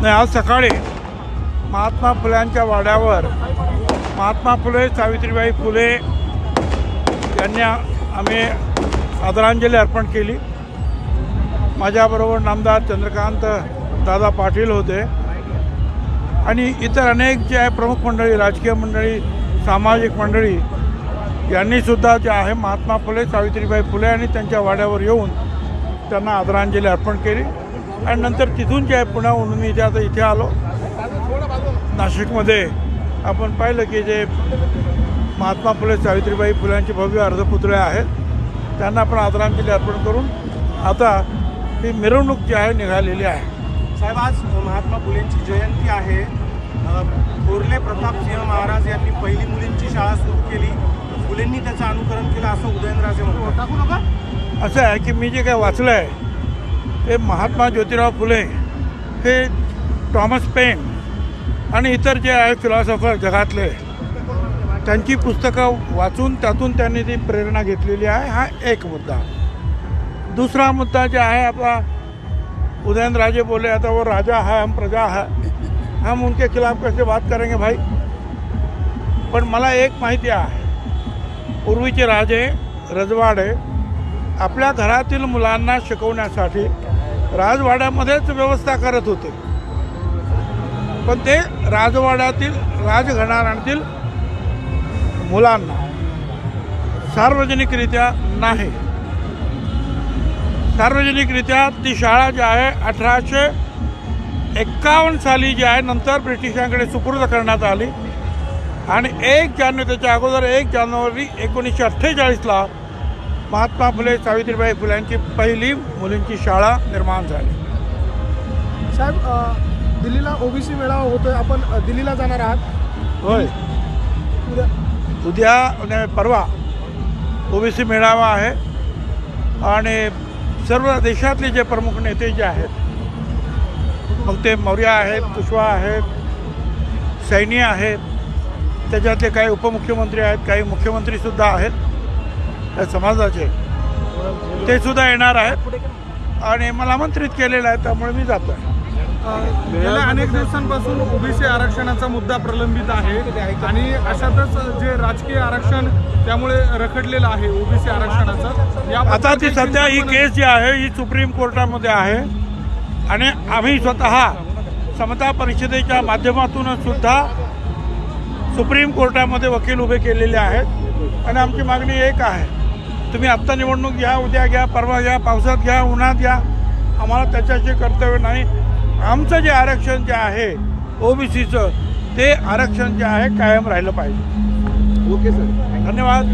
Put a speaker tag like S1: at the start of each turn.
S1: नाही, आज सकाळी महात्मा फुल्यांच्या वाड्यावर महात्मा फुले सावित्रीबाई फुले यांना आम्ही आदरांजली अर्पण केली। माझ्याबरोबर नामदार चंद्रकांत दादा पाटील होते आणि इतर अनेक जे आहे प्रमुख मंडळी, राजकीय मंडळी, सामाजिक मंडळी यांनी सुद्धा जे आहे महात्मा फुले सावित्रीबाई फुले आणि त्यांच्या वाड्यावर येऊन त्यांना आदरांजली अर्पण केली। आणि नंतर तिथून जे आहे पुण्याहून मी इथे आलो। नाशिकमध्ये आपण पाहिलं की जे महात्मा फुले सावित्रीबाई फुल्यांचे भव्य अर्धपुतळे आहेत त्यांना आपण आदरांजली अर्पण करून आता ही मिरवणूक जी आहे निघालेली आहे।
S2: साहेब, आज महात्मा फुलेंची जयंती आहे। थोरले प्रतापसिंह महाराज यांनी पहिली मुलींची शाळा सुरू केली, फुलेंनी त्याचं अनुकरण केलं असं उदयनराजे म्हणतात।
S1: असं आहे की मी जे काय वाचलं आहे ते महात्मा ज्योतिराव फुले हे टॉमस पेन आणि इतर जे आहे फिलॉसॉफर जगातले त्यांची पुस्तकं वाचून त्यातून त्यांनी ती प्रेरणा घेतलेली आहे। हा एक मुद्दा। दूसरा मुद्दा जो है आपका उदयनराजे बोले आता वो राजा है, हम प्रजा है, हम उनके खिलाफ कैसे बात करेंगे भाई। पण मला एक माहिती आहे, पूर्वीचे राजे रजवाडे आपल्या घरातील मुलांना शिकवण्यासाठी राजवाड्यामध्येच व्यवस्था करत होते, पण ते राजवाड्यातील राजघराण्यातील मुलांना सार्वजनिकरित्या नाही। सार्वजनिकरित्या ती शाळा जी आहे 1851 साली जी आहे नंतर ब्रिटिशांकडे सुपूर्द करण्यात आली आणि 1 जानेवारी त्याच्या अगोदर 1 जानेवारी 1948ला महात्मा फुले सावित्रीबाई फुल्यांची पहिली मुलींची शाळा निर्माण झाली।
S2: साहेब, दिल्लीला ओबीसी मेळावा होतोय, आपण दिल्लीला जाणार आहात?
S1: होय, उद्या परवा ओबीसी मेळावा आहे आणि सर्व देशातले जे प्रमुख नेते जे आहेत, मग ते मौर्य आहेत, कुशवा आहेत, सैनी आहेत, त्याच्यातले काही उपमुख्यमंत्री आहेत, काही मुख्यमंत्रीसुद्धा आहेत त्या समाजाचे, ते सुद्धा येणार आहेत आणि मला आमंत्रित केलेलं आहे, त्यामुळे मी जातो आहे।
S2: गेल्या अनेक दिवसांपासून ओबीसी आरक्षणाचा मुद्दा प्रलंबित आहे आणि अशातच जे राजकीय आरक्षण त्यामुळे रखडलेलं आहे ओबीसी आरक्षणाचं।
S1: आता ती सध्या ही केस जी आहे ही सुप्रीम कोर्टामध्ये आहे आणि आम्ही स्वतः समता परिषदेच्या माध्यमातून सुद्धा सुप्रीम कोर्टामध्ये वकील उभे केलेले आहेत आणि आमची मागणी एक आहे, तुम्ही आत्ता निवडणूक घ्या, उद्या घ्या, परवा घ्या, पावसात घ्या, उन्हात घ्या, आम्हाला त्याच्याशी कर्तव्य नाही। आमचं जे आरक्षण जे आहे ओबीसीचं ते आरक्षण जे आहे कायम राहिलं पाहिजे।
S2: ओके सर,
S1: धन्यवाद।